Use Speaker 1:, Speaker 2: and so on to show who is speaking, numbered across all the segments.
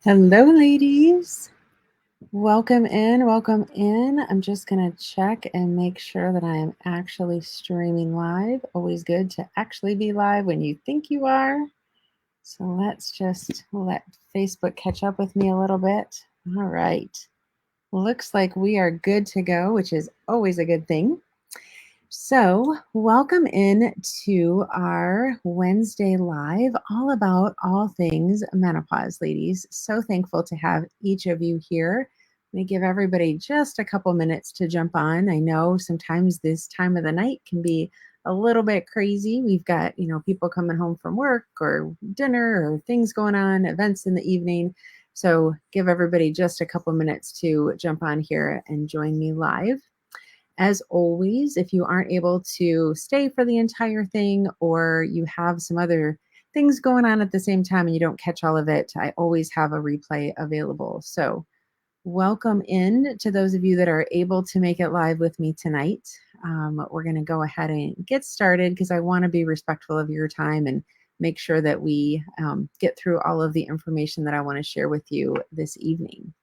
Speaker 1: Hello, ladies. Welcome in. Welcome in. I'm just going to check and make sure that I am actually streaming live. Always good to actually be live when you think you are. So let's just let Facebook catch up with me a little bit. All right. Looks like we are good to go, which is always a good thing. So, welcome in to our Wednesday live, all about all things menopause, ladies. So thankful to have each of you here. I'm going to give everybody just a couple minutes to jump on. I know sometimes this time of the night can be a little bit crazy. We've got, people coming home from work or dinner or things going on, events in the evening. So, give everybody just a couple minutes to jump on here and join me live. As always, if you aren't able to stay for the entire thing or you have some other things going on at the same time and you don't catch all of it, I always have a replay available. So, welcome in to those of you that are able to make it live with me tonight. We're going to go ahead and get started because I want to be respectful of your time and make sure that we get through all of the information that I want to share with you this evening.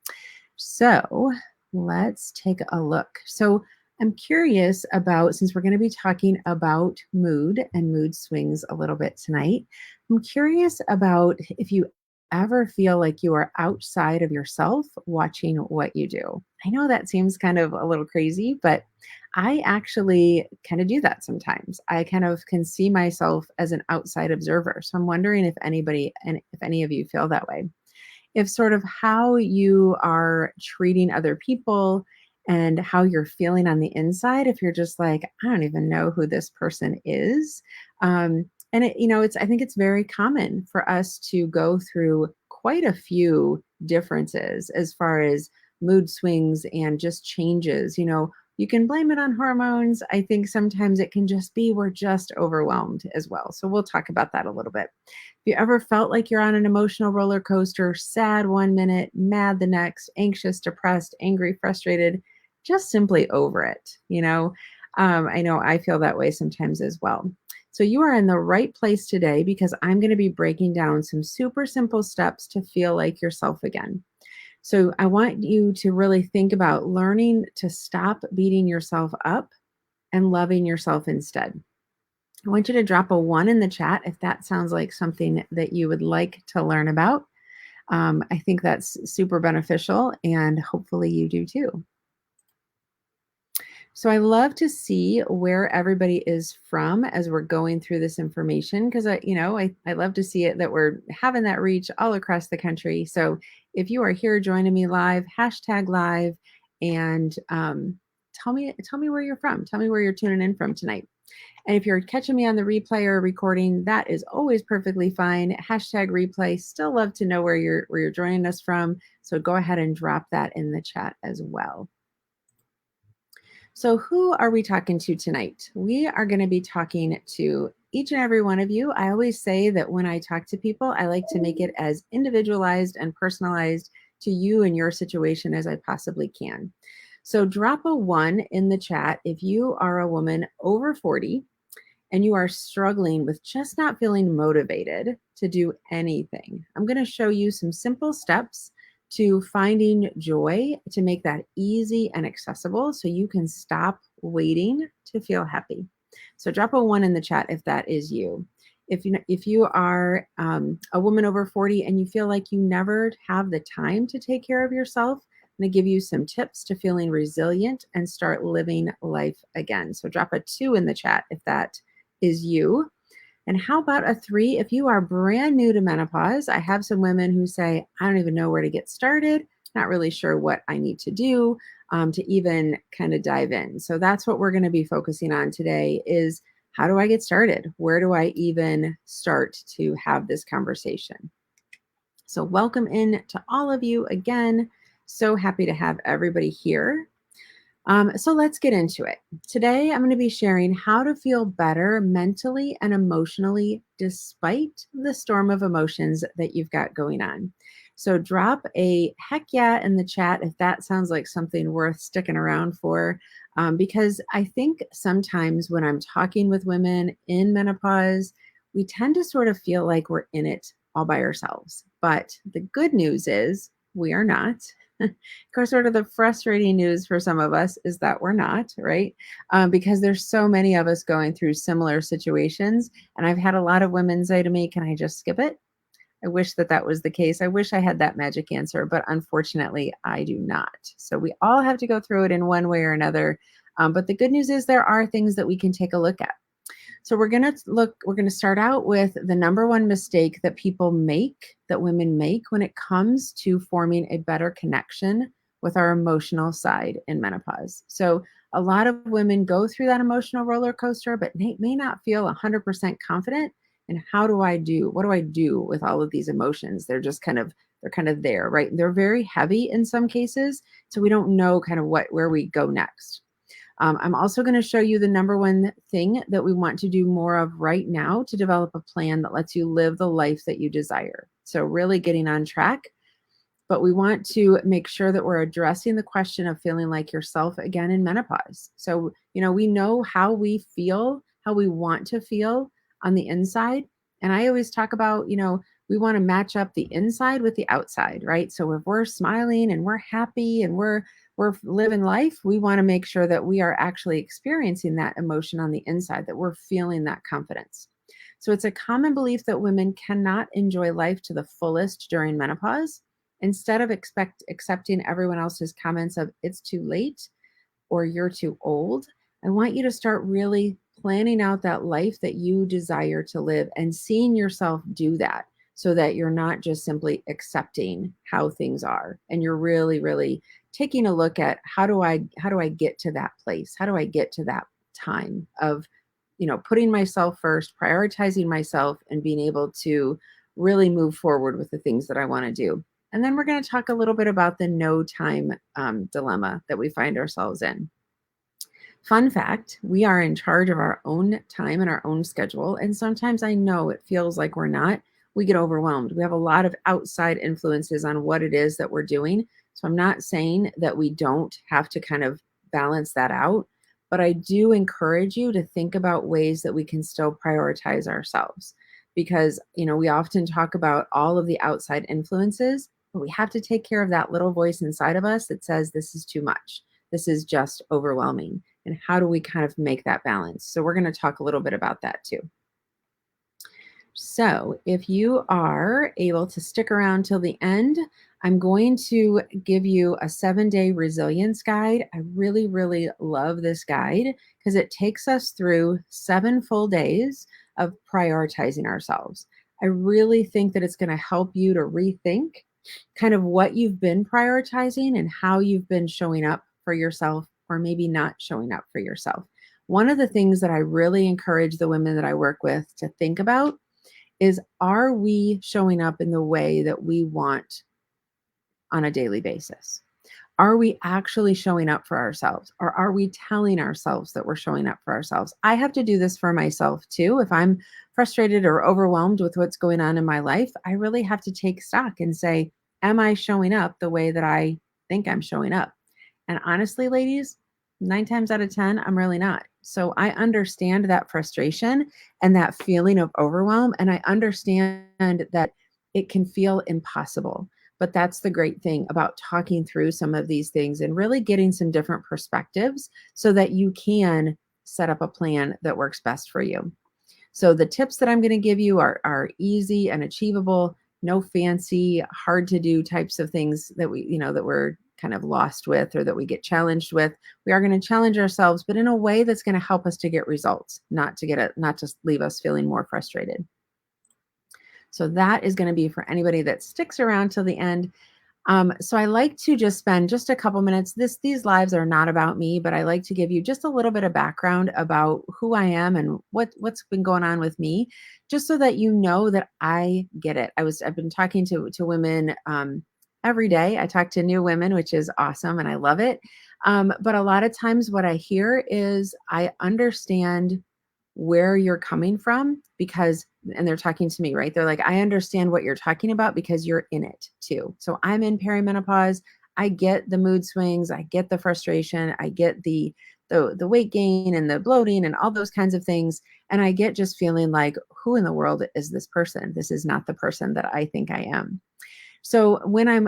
Speaker 1: So, let's take a look. So, I'm curious about, since we're going to be talking about mood and mood swings a little bit tonight, I'm curious about if you ever feel like you are outside of yourself watching what you do. I know that seems kind of a little crazy, but I actually kind of do that sometimes. I kind of can see myself as an outside observer. So I'm wondering if anybody and if any of you feel that way, if sort of how you are treating other people and how you're feeling on the inside, if you're just like, I don't even know who this person is. And I think it's very common for us to go through quite a few differences as far as mood swings and just changes. You can blame it on hormones. I think sometimes it can just be we're just overwhelmed as well. So we'll talk about that a little bit. If you ever felt like you're on an emotional roller coaster, sad one minute, mad the next, anxious, depressed, angry, frustrated, just simply over it, I know I feel that way sometimes as well. So you are in the right place today because I'm going to be breaking down some super simple steps to feel like yourself again. So I want you to really think about learning to stop beating yourself up and loving yourself instead. I want you to drop a one in the chat if that sounds like something that you would like to learn about. I think that's super beneficial, and hopefully you do too. So I love to see where everybody is from as we're going through this information because I love to see it that we're having that reach all across the country. So if you are here joining me live, hashtag live, and tell me where you're from. Tell me where you're tuning in from tonight. And if you're catching me on the replay or recording, that is always perfectly fine. Hashtag replay. Still love to know where you're joining us from. So go ahead and drop that in the chat as well. So, who are we talking to tonight? We are going to be talking to each and every one of you. I always say that when I talk to people, I like to make it as individualized and personalized to you and your situation as I possibly can. So, drop a one in the chat if you are a woman over 40 and you are struggling with just not feeling motivated to do anything. I'm going to show you some simple steps to finding joy to make that easy and accessible so you can stop waiting to feel happy. So drop a one in the chat if that is you. If you are a woman over 40 and you feel like you never have the time to take care of yourself, I'm going to give you some tips to feeling resilient and start living life again. So drop a two in the chat if that is you. And how about a three if you are brand new to menopause? I have some women who say, I don't even know where to get started, not really sure what I need to do to even kind of dive in. So that's what we're going to be focusing on today is how do I get started? Where do I even start to have this conversation? So welcome in to all of you again. So happy to have everybody here. So let's get into it. Today, I'm going to be sharing how to feel better mentally and emotionally despite the storm of emotions that you've got going on. So drop a heck yeah in the chat if that sounds like something worth sticking around for, because I think sometimes when I'm talking with women in menopause, we tend to sort of feel like we're in it all by ourselves. But the good news is we are not. Of course, sort of the frustrating news for some of us is that we're not, right? Because there's so many of us going through similar situations. And I've had a lot of women say to me, can I just skip it? I wish that that was the case. I wish I had that magic answer, but unfortunately, I do not. So we all have to go through it in one way or another. But the good news is there are things that we can take a look at. So we're going to start out with the number one mistake that people make, that women make when it comes to forming a better connection with our emotional side in menopause. So a lot of women go through that emotional roller coaster, but may not feel 100% confident. And what do I do with all of these emotions? They're kind of there, right? They're very heavy in some cases. So we don't know kind of where we go next. I'm also going to show you the number one thing that we want to do more of right now to develop a plan that lets you live the life that you desire. So, really getting on track. But we want to make sure that we're addressing the question of feeling like yourself again in menopause. So, we know how we feel, how we want to feel on the inside. And I always talk about, we want to match up the inside with the outside, right? So if we're smiling and we're happy and we're living life, we want to make sure that we are actually experiencing that emotion on the inside, that we're feeling that confidence. So it's a common belief that women cannot enjoy life to the fullest during menopause. Instead of accepting everyone else's comments of it's too late or you're too old, I want you to start really planning out that life that you desire to live and seeing yourself do that so that you're not just simply accepting how things are and you're really really taking a look at how do I get to that place? How do I get to that time of putting myself first, prioritizing myself and being able to really move forward with the things that I want to do. And then we're going to talk a little bit about the no time dilemma that we find ourselves in. Fun fact, we are in charge of our own time and our own schedule. And sometimes I know it feels like we're not. We get overwhelmed. We have a lot of outside influences on what it is that we're doing. So I'm not saying that we don't have to kind of balance that out, but I do encourage you to think about ways that we can still prioritize ourselves because, we often talk about all of the outside influences, but we have to take care of that little voice inside of us that says this is too much. This is just overwhelming. And how do we kind of make that balance? So we're going to talk a little bit about that too. So if you are able to stick around till the end, I'm going to give you a 7-day resilience guide. I really, really love this guide because it takes us through 7 full days of prioritizing ourselves. I really think that it's going to help you to rethink kind of what you've been prioritizing and how you've been showing up for yourself or maybe not showing up for yourself. One of the things that I really encourage the women that I work with to think about is, are we showing up in the way that we want on a daily basis? Are we actually showing up for ourselves or are we telling ourselves that we're showing up for ourselves? I have to do this for myself too. If I'm frustrated or overwhelmed with what's going on in my life, I really have to take stock and say, am I showing up the way that I think I'm showing up? And honestly, ladies, 9 times out of 10, I'm really not. So I understand that frustration and that feeling of overwhelm. And I understand that it can feel impossible. But that's the great thing about talking through some of these things and really getting some different perspectives so that you can set up a plan that works best for you. So the tips that I'm going to give you are easy and achievable, no fancy, hard to do types of things that that we're kind of lost with or that we get challenged with. We are going to challenge ourselves, but in a way that's going to help us to get results, not just leave us feeling more frustrated. So that is going to be for anybody that sticks around till the end. So I like to just spend just a couple minutes. These lives are not about me, but I like to give you just a little bit of background about who I am and what's been going on with me, just so that you know that I get it. I've been talking to women every day. I talk to new women, which is awesome, and I love it. But a lot of times, what I hear is I understand where you're coming from because and they're talking to me, right? They're like, I understand what you're talking about because you're in it too. So I'm in perimenopause. I get the mood swings. I get the frustration. I get the the weight gain and the bloating and all those kinds of things. And I get just feeling like, who in the world is this person? This is not the person that I think I am. So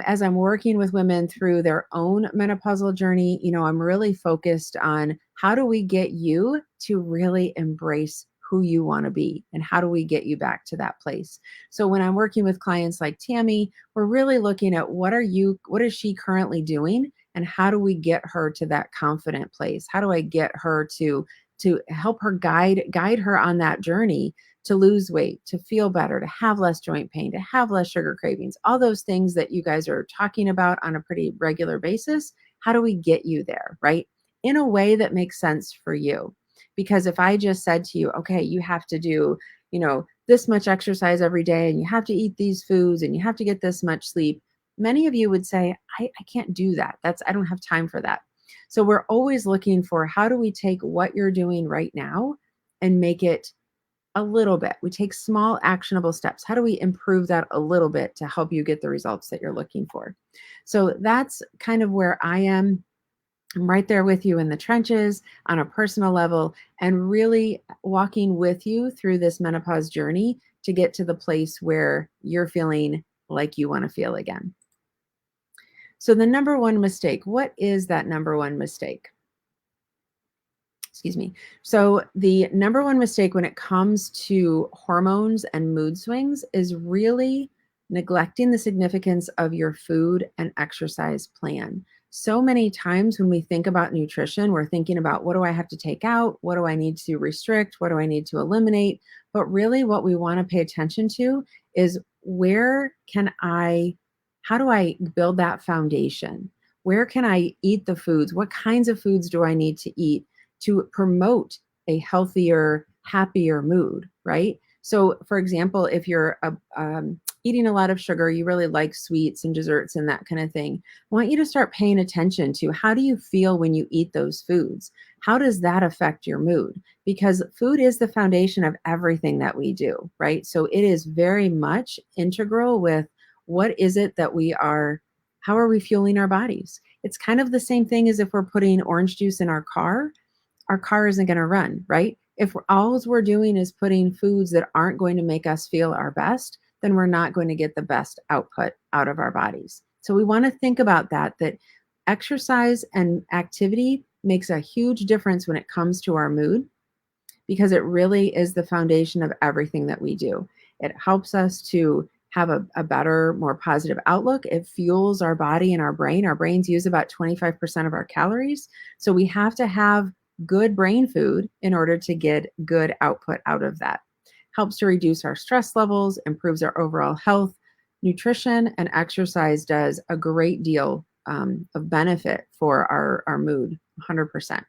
Speaker 1: as I'm working with women through their own menopausal journey, I'm really focused on how do we get you to really embrace who you want to be and how do we get you back to that place. So when I'm working with clients like Tammy, we're really looking at what is she currently doing and how do we get her to that confident place? How do I get her to help her guide her on that journey to lose weight, to feel better, to have less joint pain, to have less sugar cravings, all those things that you guys are talking about on a pretty regular basis. How do we get you there, right? In a way that makes sense for you. Because if I just said to you, okay, you have to do, this much exercise every day and you have to eat these foods and you have to get this much sleep, many of you would say, I can't do that. I don't have time for that. So we're always looking for how do we take what you're doing right now and make it a little bit. We take small actionable steps. How do we improve that a little bit to help you get the results that you're looking for? So that's kind of where I am. I'm right there with you in the trenches on a personal level and really walking with you through this menopause journey to get to the place where you're feeling like you want to feel again. So the number one mistake, what is that number one mistake? Excuse me. So the number one mistake when it comes to hormones and mood swings is really neglecting the significance of your food and exercise plan. So many times when we think about nutrition, we're thinking about what do I have to take out? What do I need to restrict? What do I need to eliminate? But really what we want to pay attention to is how do I build that foundation? Where can I eat the foods? What kinds of foods do I need to eat to promote a healthier, happier mood, right? So, for example, if you're eating a lot of sugar, you really like sweets and desserts and that kind of thing, I want you to start paying attention to how do you feel when you eat those foods? How does that affect your mood? Because food is the foundation of everything that we do, right? So it is very much integral with what is it that how are we fueling our bodies? It's kind of the same thing as if we're putting orange juice in our car isn't going to run, right? If all we're doing is putting foods that aren't going to make us feel our best, then we're not going to get the best output out of our bodies. So we want to think about that exercise and activity makes a huge difference when it comes to our mood because it really is the foundation of everything that we do. It helps us to have a better, more positive outlook. It fuels our body and our brain. Our brains use about 25% of our calories. So we have to have good brain food in order to get good output out of that. Helps to reduce our stress levels, improves our overall health. Nutrition and exercise does a great deal of benefit for our mood, 100%.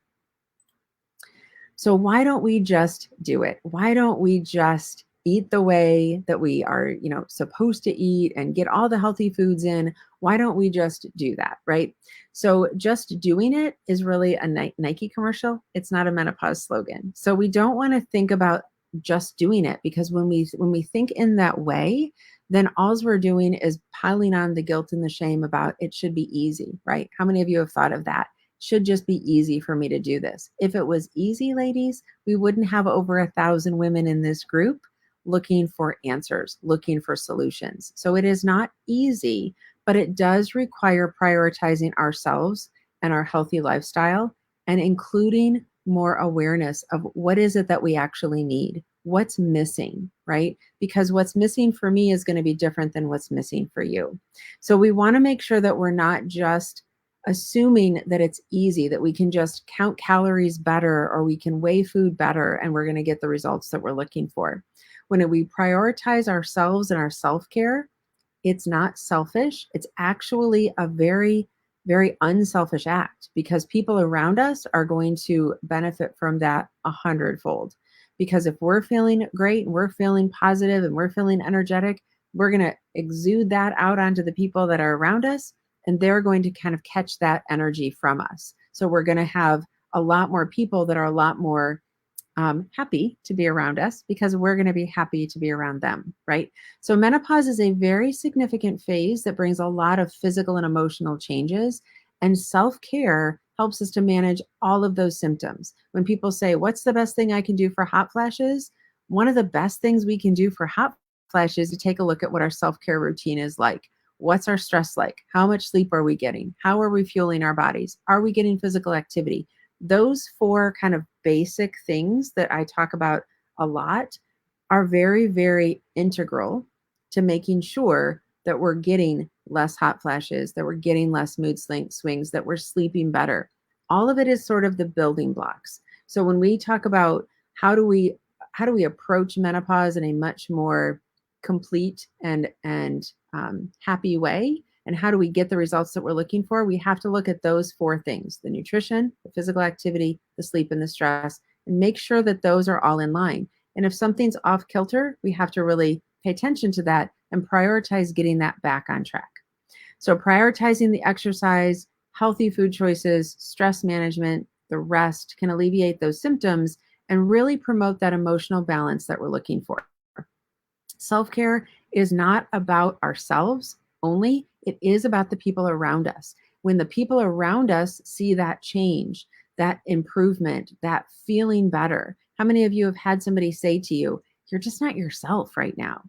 Speaker 1: So why don't we just do it? Why don't we just eat the way that we are, supposed to eat and get all the healthy foods in? Why don't we just do that, right? So just doing it is really a Nike commercial. It's not a menopause slogan. So we don't want to think about just doing it because when we think in that way, then all we're doing is piling on the guilt and the shame about it should be easy, right? How many of you have thought of that? Should just be easy for me to do this. If it was easy, ladies, we wouldn't have over 1,000 women in this group looking for answers, looking for solutions. So it is not easy, but it does require prioritizing ourselves and our healthy lifestyle and including more awareness of what is it that we actually need, what's missing, right? Because what's missing for me is going to be different than what's missing for you. So we want to make sure that we're not just assuming that it's easy, that we can just count calories better or we can weigh food better and we're going to get the results that we're looking for. When we prioritize ourselves and our self-care, it's not selfish. It's actually a very, very unselfish act because people around us are going to benefit from that 100-fold. Because if we're feeling great and we're feeling positive and we're feeling energetic, we're going to exude that out onto the people that are around us and they're going to kind of catch that energy from us. So we're going to have a lot more people that are a lot more happy to be around us because we're going to be happy to be around them, right? So menopause is a very significant phase that brings a lot of physical and emotional changes. And self-care helps us to manage all of those symptoms. When people say, "What's the best thing I can do for hot flashes?" One of the best things we can do for hot flashes is to take a look at what our self care routine is like. What's our stress like? How much sleep are we getting? How are we fueling our bodies? Are we getting physical activity? Those four kind of basic things that I talk about a lot are very, very integral to making sure that we're getting less hot flashes, that we're getting less swings, that we're sleeping better. All of it is sort of the building blocks. So when we talk about how do we how do we approach menopause in a much more complete and happy way, and how do we get the results that we're looking for, we have to look at those four things: the nutrition, the physical activity, the sleep, and the stress, and make sure that those are all in line. And if something's off kilter, we have to really pay attention to that and prioritize getting that back on track. So, prioritizing the exercise, healthy food choices, stress management, the rest can alleviate those symptoms and really promote that emotional balance that we're looking for. Self care is not about ourselves only, it is about the people around us. When the people around us see that change, that improvement, that feeling better, how many of you have had somebody say to you, "You're just not yourself right now?"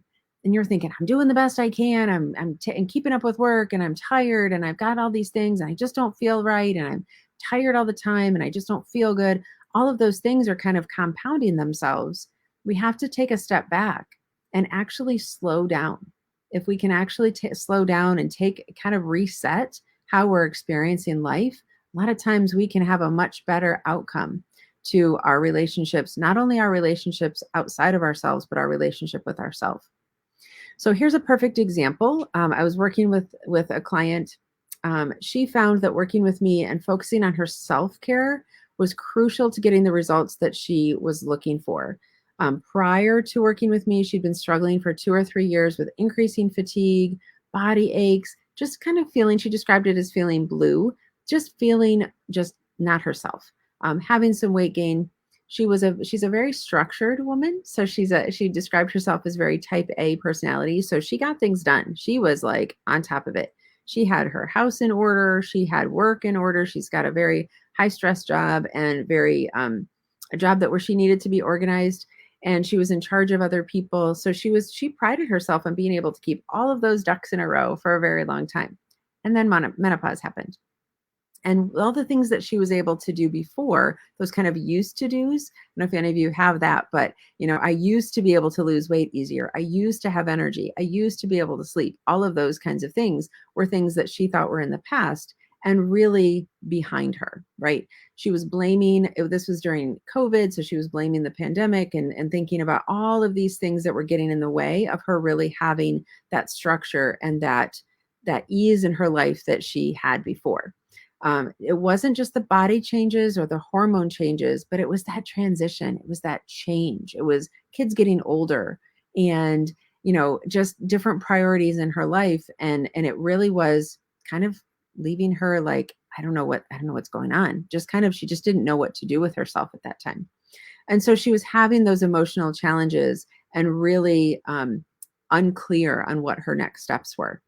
Speaker 1: And you're thinking, "I'm doing the best I can. I'm keeping up with work and I'm tired and I've got all these things and I just don't feel right and I'm tired all the time and I just don't feel good." All of those things are kind of compounding themselves. We have to take a step back and actually slow down. If we can actually slow down and take kind of reset how we're experiencing life, a lot of times we can have a much better outcome to our relationships, not only our relationships outside of ourselves, but our relationship with ourselves. So here's a perfect example. I was working with a client. She found that working with me and focusing on her self care was crucial to getting the results that she was looking for. Prior to working with me, she'd been struggling for 2 or 3 years with increasing fatigue, body aches, just kind of feeling. She described it as feeling blue, just feeling just not herself. Having some weight gain. She's a very structured woman. So she described herself as very type A personality. So she got things done. She was like on top of it. She had her house in order. She had work in order. She's got a very high stress job and very a job that where she needed to be organized, and she was in charge of other people. So she prided herself on being able to keep all of those ducks in a row for a very long time. And then menopause happened. And all the things that she was able to do before, those kind of used to do's. I don't know if any of you have that, but I used to be able to lose weight easier. I used to have energy. I used to be able to sleep. All of those kinds of things were things that she thought were in the past and really behind her, right? She was blaming, this was during COVID, so she was blaming the pandemic and thinking about all of these things that were getting in the way of her really having that structure and that ease in her life that she had before. It wasn't just the body changes or the hormone changes, but it was that transition. It was that change. It was kids getting older and, just different priorities in her life. And it really was kind of leaving her like, I don't know what's going on. Just kind of, she just didn't know what to do with herself at that time. And so she was having those emotional challenges and really unclear on what her next steps were.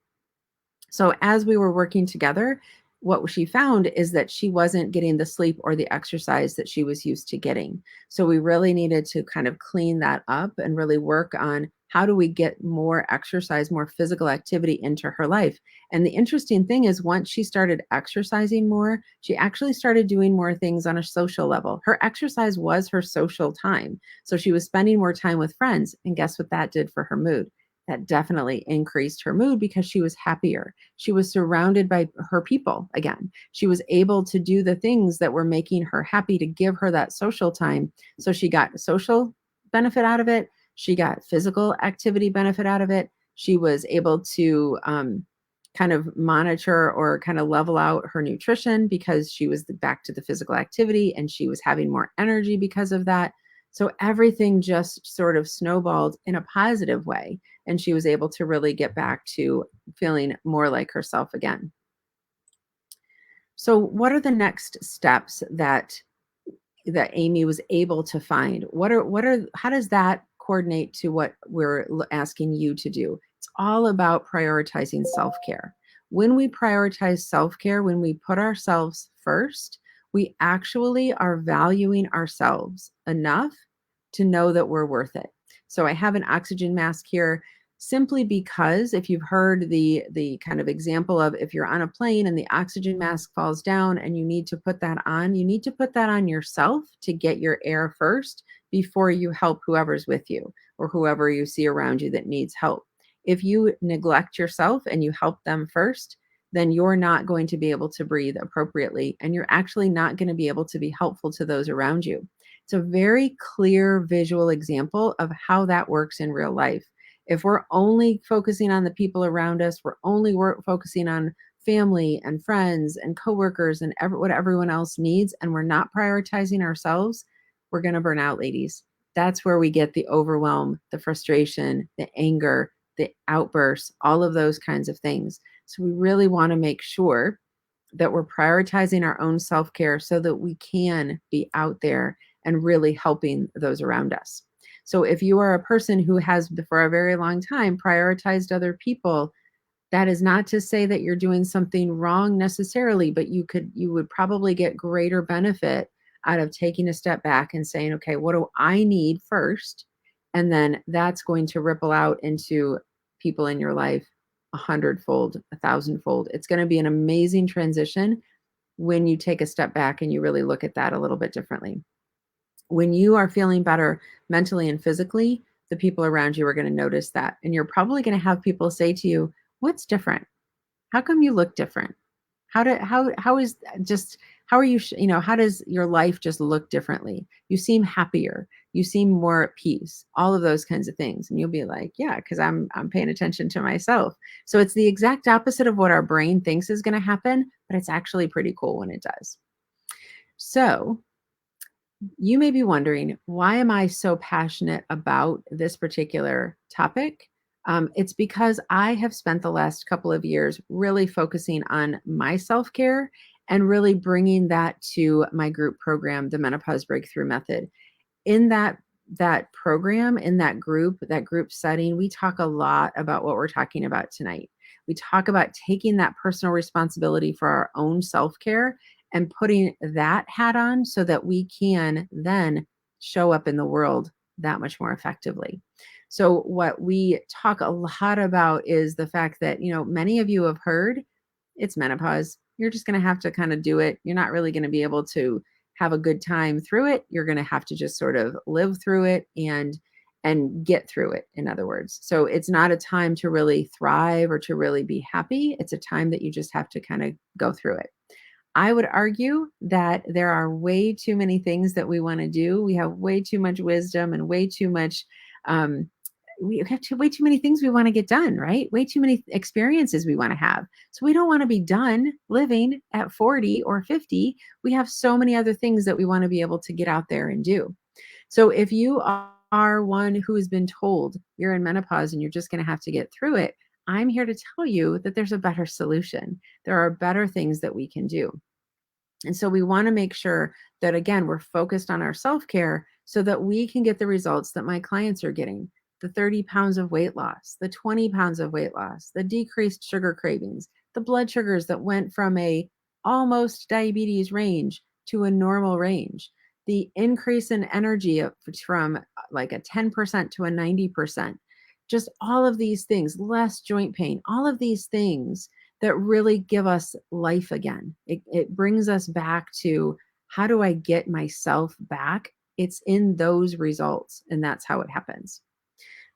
Speaker 1: So as we were working together, what she found is that she wasn't getting the sleep or the exercise that she was used to getting. So we really needed to kind of clean that up and really work on how do we get more exercise, more physical activity into her life. And the interesting thing is once she started exercising more, she actually started doing more things on a social level. Her exercise was her social time. So she was spending more time with friends. And guess what that did for her mood? That definitely increased her mood because she was happier. She was surrounded by her people again. She was able to do the things that were making her happy to give her that social time. So she got social benefit out of it. She got physical activity benefit out of it. She was able to kind of monitor or kind of level out her nutrition because she was back to the physical activity and she was having more energy because of that. So everything just sort of snowballed in a positive way. And she was able to really get back to feeling more like herself again. So what are the next steps that Amy was able to find? How does that coordinate to what we're asking you to do? It's all about prioritizing self-care. When we prioritize self-care, when we put ourselves first, We actually are valuing ourselves enough to know that we're worth it. So I have an oxygen mask here simply because if you've heard the kind of example of if you're on a plane and the oxygen mask falls down and you need to put that on, you need to put that on yourself to get your air first before you help whoever's with you or whoever you see around you that needs help. If you neglect yourself and you help them first, then you're not going to be able to breathe appropriately and you're actually not going to be able to be helpful to those around you. It's a very clear visual example of how that works in real life. If we're only focusing on the people around us, we're only focusing on family and friends and coworkers and what everyone else needs, and we're not prioritizing ourselves, we're going to burn out, ladies. That's where we get the overwhelm, the frustration, the anger, the outbursts, all of those kinds of things. So we really want to make sure that we're prioritizing our own self-care so that we can be out there and really helping those around us. So if you are a person who has for a very long time prioritized other people, that is not to say that you're doing something wrong necessarily, but you would probably get greater benefit out of taking a step back and saying, okay, what do I need first? And then that's going to ripple out into people in your life 100-fold, 1,000-fold. It's going to be an amazing transition when you take a step back and you really look at that a little bit differently. When you are feeling better mentally and physically, the people around you are going to notice that. And you're probably going to have people say to you, "What's different? How come you look different? How is just how are you, how does your life just look differently? You seem happier. You seem more at peace." All of those kinds of things. And you'll be like, "Yeah, because I'm paying attention to myself." So it's the exact opposite of what our brain thinks is going to happen, but it's actually pretty cool when it does. So you may be wondering, why am I so passionate about this particular topic? It's because I have spent the last couple of years really focusing on my self care and really bringing that to my group program, the Menopause Breakthrough Method. In that program, in that group setting, we talk a lot about what we're talking about tonight. We talk about taking that personal responsibility for our own self-care and putting that hat on so that we can then show up in the world that much more effectively. So what we talk a lot about is the fact that, many of you have heard it's menopause. You're just going to have to kind of do it. You're not really going to be able to have a good time through it. You're going to have to just sort of live through it and get through it, in other words. So it's not a time to really thrive or to really be happy. It's a time that you just have to kind of go through it. I would argue that there are way too many things that we want to do. We have way too much wisdom and way too much um, we have way too many things we want to get done, right? Way too many experiences we want to have. So we don't want to be done living at 40 or 50. We have so many other things that we want to be able to get out there and do. So if you are one who has been told you're in menopause and you're just going to have to get through it, I'm here to tell you that there's a better solution. There are better things that we can do. And so we want to make sure that, again, we're focused on our self care so that we can get the results that my clients are getting: the 30 pounds of weight loss, the 20 pounds of weight loss, the decreased sugar cravings, the blood sugars that went from a almost diabetes range to a normal range, the increase in energy from like a 10% to a 90%. Just all of these things, less joint pain, all of these things that really give us life again. It brings us back to, how do I get myself back? It's in those results, and that's how it happens.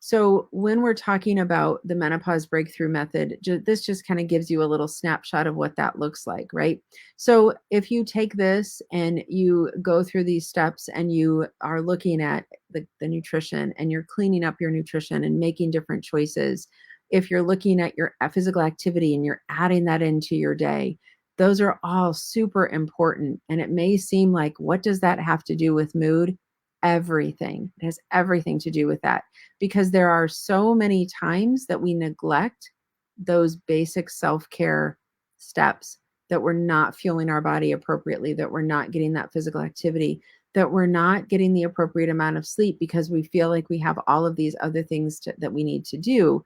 Speaker 1: So when we're talking about the menopause breakthrough method, this just kind of gives you a little snapshot of what that looks like, right? So if you take this and you go through these steps and you are looking at the nutrition and you're cleaning up your nutrition and making different choices, if you're looking at your physical activity and you're adding that into your day, those are all super important. And it may seem like, what does that have to do with mood? Everything. It has everything to do with that, because there are so many times that we neglect those basic self-care steps, that we're not fueling our body appropriately, that we're not getting that physical activity, that we're not getting the appropriate amount of sleep because we feel like we have all of these other things that we need to do.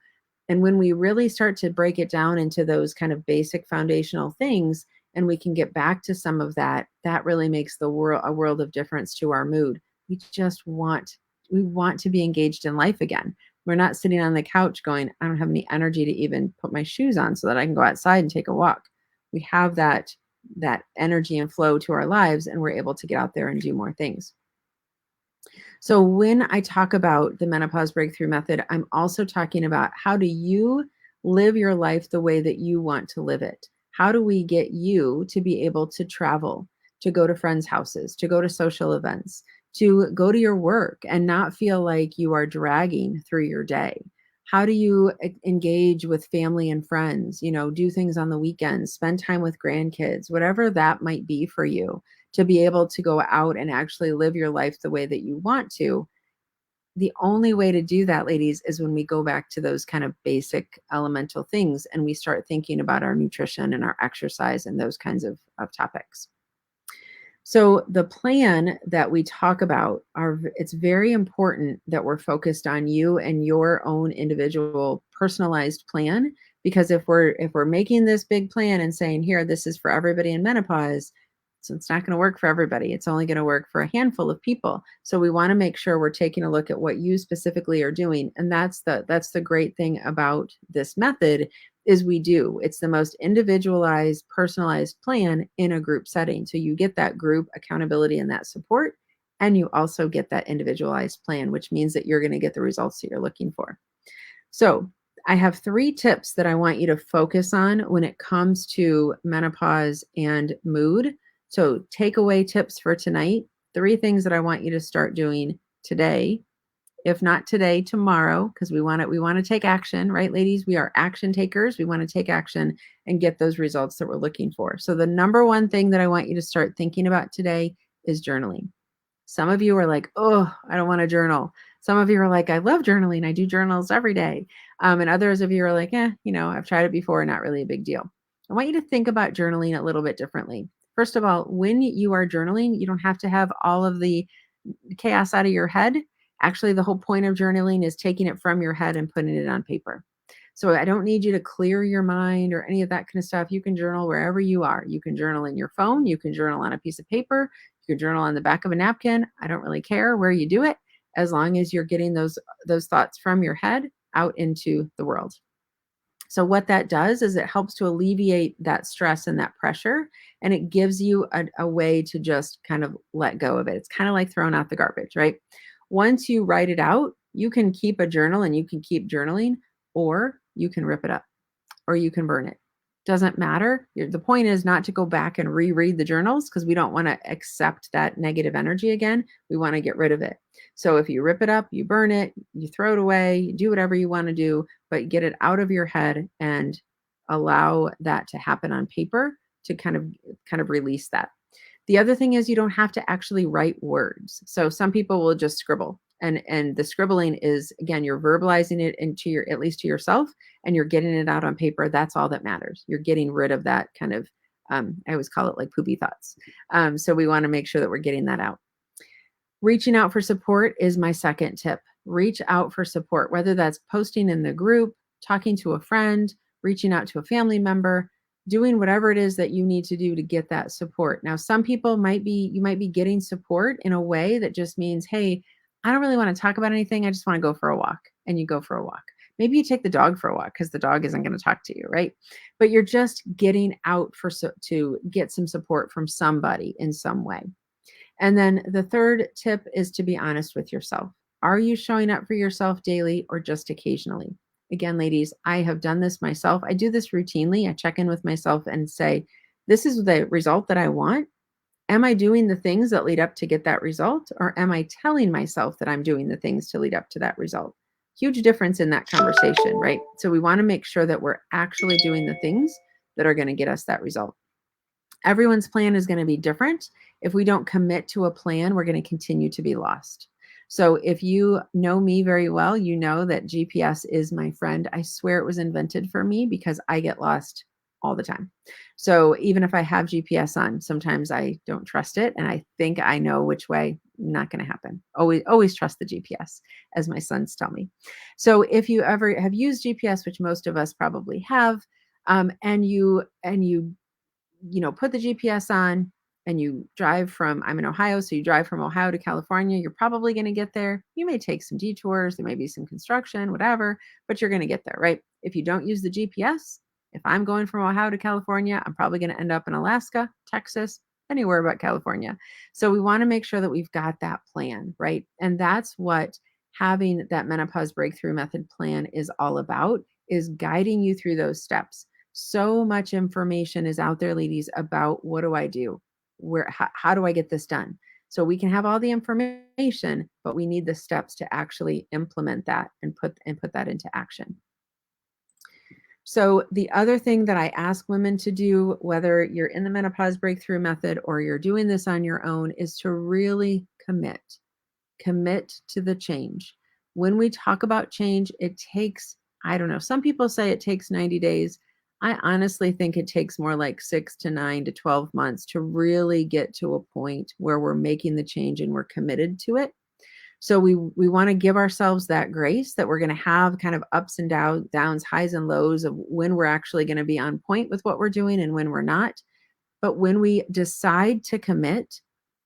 Speaker 1: And when we really start to break it down into those kind of basic foundational things, and we can get back to some of that, that really makes the world a world of difference to our mood. We just want we want to be engaged in life again. We're not sitting on the couch going, I don't have any energy to even put my shoes on so that I can go outside and take a walk. We have that energy and flow to our lives, and we're able to get out there and do more things. So when I talk about the menopause breakthrough method, I'm also talking about how do you live your life the way that you want to live it? How do we get you to be able to travel, to go to friends' houses, to go to social events, to go to your work and not feel like you are dragging through your day? How do you engage with family and friends, do things on the weekends, spend time with grandkids, whatever that might be for you, to be able to go out and actually live your life the way that you want to. The only way to do that, ladies, is when we go back to those kind of basic elemental things and we start thinking about our nutrition and our exercise and those kinds of topics. So the plan that we talk about it's very important that we're focused on you and your own individual personalized plan, because if we're making this big plan and saying, here, this is for everybody in menopause, so it's not going to work for everybody. It's only going to work for a handful of people. So we want to make sure we're taking a look at what you specifically are doing. And that's the great thing about this method is it's the most individualized, personalized plan in a group setting. So you get that group accountability and that support, and you also get that individualized plan, which means that you're going to get the results that you're looking for. So I have 3 tips that I want you to focus on when it comes to menopause and mood. So takeaway tips for tonight, 3 things that I want you to start doing today. If not today, tomorrow, because we want to take action, right, ladies? We are action takers. We want to take action and get those results that we're looking for. So the number one thing that I want you to start thinking about today is journaling. Some of you are like, oh, I don't want to journal. Some of you are like, I love journaling. I do journals every day. And others of you are like, I've tried it before, not really a big deal. I want you to think about journaling a little bit differently. First of all, when you are journaling, you don't have to have all of the chaos out of your head. Actually, the whole point of journaling is taking it from your head and putting it on paper. So I don't need you to clear your mind or any of that kind of stuff. You can journal wherever you are. You can journal in your phone. You can journal on a piece of paper. You can journal on the back of a napkin. I don't really care where you do it, as long as you're getting those thoughts from your head out into the world. So what that does is it helps to alleviate that stress and that pressure, and it gives you a way to just kind of let go of it. It's kind of like throwing out the garbage, right? Once you write it out, you can keep a journal and you can keep journaling, or you can rip it up, or you can burn it. Doesn't matter. The point is not to go back and reread the journals, because we don't want to accept that negative energy again. We want to get rid of it. So if you rip it up, you burn it, you throw it away, you do whatever you want to do, but get it out of your head and allow that to happen on paper to kind of release that. The other thing is you don't have to actually write words. So some people will just scribble. And the scribbling is, again, you're verbalizing it into at least to yourself, and you're getting it out on paper. That's all that matters. You're getting rid of that kind of I always call it like poopy thoughts. So we want to make sure that we're getting that out. Reaching out for support is my second tip. Reach out for support, whether that's posting in the group, talking to a friend, reaching out to a family member, doing whatever it is that you need to do to get that support. Now, some people you might be getting support in a way that just means, hey, I don't really want to talk about anything. I just want to go for a walk. And you go for a walk. Maybe you take the dog for a walk because the dog isn't going to talk to you, right? But you're just getting out to get some support from somebody in some way. And then the third tip is to be honest with yourself. Are you showing up for yourself daily or just occasionally? Again, ladies, I have done this myself. I do this routinely. I check in with myself and say, this is the result that I want. Am I doing the things that lead up to get that result? Or am I telling myself that I'm doing the things to lead up to that result? Huge difference in that conversation, right? So we want to make sure that we're actually doing the things that are going to get us that result. Everyone's plan is going to be different. If we don't commit to a plan, we're going to continue to be lost. So if you know me very well, you know that GPS is my friend. I swear it was invented for me because I get lost all the time. So even if I have GPS on, sometimes I don't trust it and I think I know which way. Not going to happen. Always trust the GPS, as my sons tell me. So if you ever have used GPS, which most of us probably have, and you put the GPS on and you drive from, I'm in Ohio, so you drive from Ohio to California, you're probably going to get there. You may take some detours, there may be some construction, whatever, but you're going to get there, right? If you don't use the GPS, if I'm going from Ohio to California, I'm probably going to end up in Alaska, Texas, anywhere but California. So we want to make sure that we've got that plan, right? And that's what having that menopause breakthrough method plan is all about, is guiding you through those steps. So much information is out there, ladies, about what do I do? How do I get this done? So we can have all the information, but we need the steps to actually implement that and put that into action. So the other thing that I ask women to do, whether you're in the menopause breakthrough method or you're doing this on your own, is to really commit to the change. When we talk about change, it takes, I don't know, some people say it takes 90 days. I honestly think it takes more like 6 to 9 to 12 months to really get to a point where we're making the change and we're committed to it. So we want to give ourselves that grace that we're going to have kind of ups and downs, highs and lows of when we're actually going to be on point with what we're doing and when we're not. But when we decide to commit,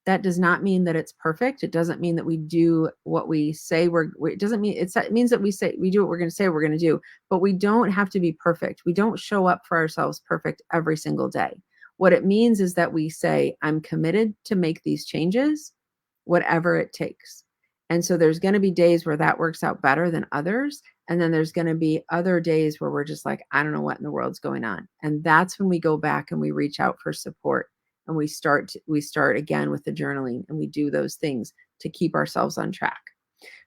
Speaker 1: that does not mean that it's perfect. It doesn't mean that we do what we say it doesn't mean it means that we do what we're going to say we're going to do, but we don't have to be perfect. We don't show up for ourselves perfect every single day. What it means is that we say, I'm committed to make these changes, whatever it takes. And so there's going to be days where that works out better than others. And then there's going to be other days where we're just like, I don't know what in the world's going on. And that's when we go back and we reach out for support and we start again with the journaling and we do those things to keep ourselves on track.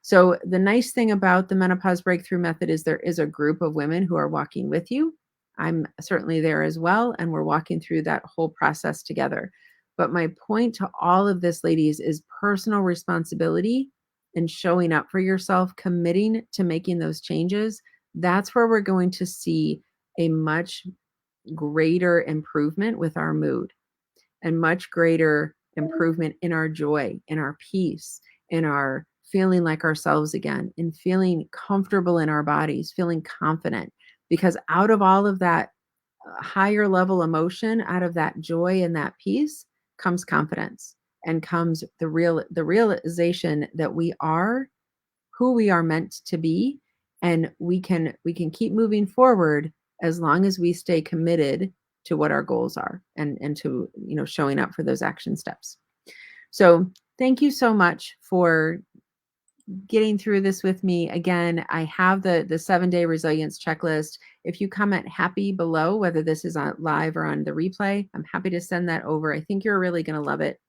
Speaker 1: So the nice thing about the menopause breakthrough method is there is a group of women who are walking with you. I'm certainly there as well, and we're walking through that whole process together. But my point to all of this, ladies, is personal responsibility and showing up for yourself, committing to making those changes. That's where we're going to see a much greater improvement with our mood and much greater improvement in our joy, in our peace, in our feeling like ourselves again, in feeling comfortable in our bodies, feeling confident. Because out of all of that higher level emotion, out of that joy and that peace comes confidence and comes the realization that we are who we are meant to be, and we can keep moving forward as long as we stay committed to what our goals are and to showing up for those action steps. So thank you so much for getting through this with me. Again, I have the 7-day resilience checklist. If you comment happy below, whether this is on live or on the replay, I'm happy to send that over. I think you're really going to love it.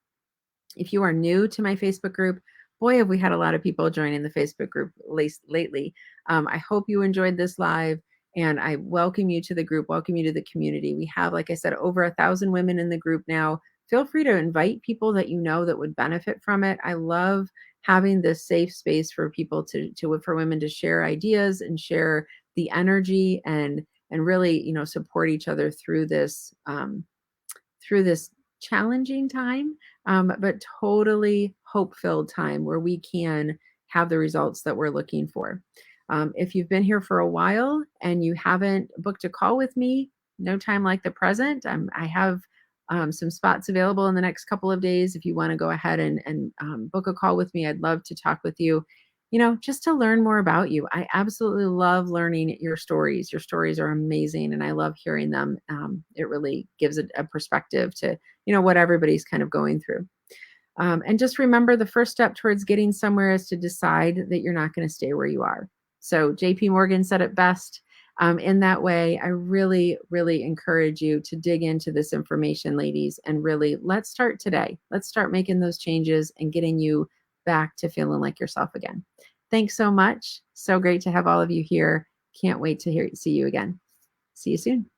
Speaker 1: If you are new to my Facebook group, boy, have we had a lot of people joining the Facebook group lately. I hope you enjoyed this live, and I welcome you to the group, welcome you to the community. We have, like I said, over 1,000 women in the group now. Feel free to invite people that you know that would benefit from it. I love having this safe space for people for women to share ideas and share the energy and really, support each other through this challenging time, but totally hope-filled time where we can have the results that we're looking for. If you've been here for a while and you haven't booked a call with me, no time like the present. I have some spots available in the next couple of days. If you want to go ahead and book a call with me, I'd love to talk with you, just to learn more about you. I absolutely love learning your stories. Your stories are amazing, and I love hearing them. It really gives a perspective to, what everybody's kind of going through. And just remember, the first step towards getting somewhere is to decide that you're not going to stay where you are. So JP Morgan said it best. In that way, I really, really encourage you to dig into this information, ladies, and really let's start today. Let's start making those changes and getting you back to feeling like yourself again. Thanks so much. So great to have all of you here. Can't wait to see you again. See you soon.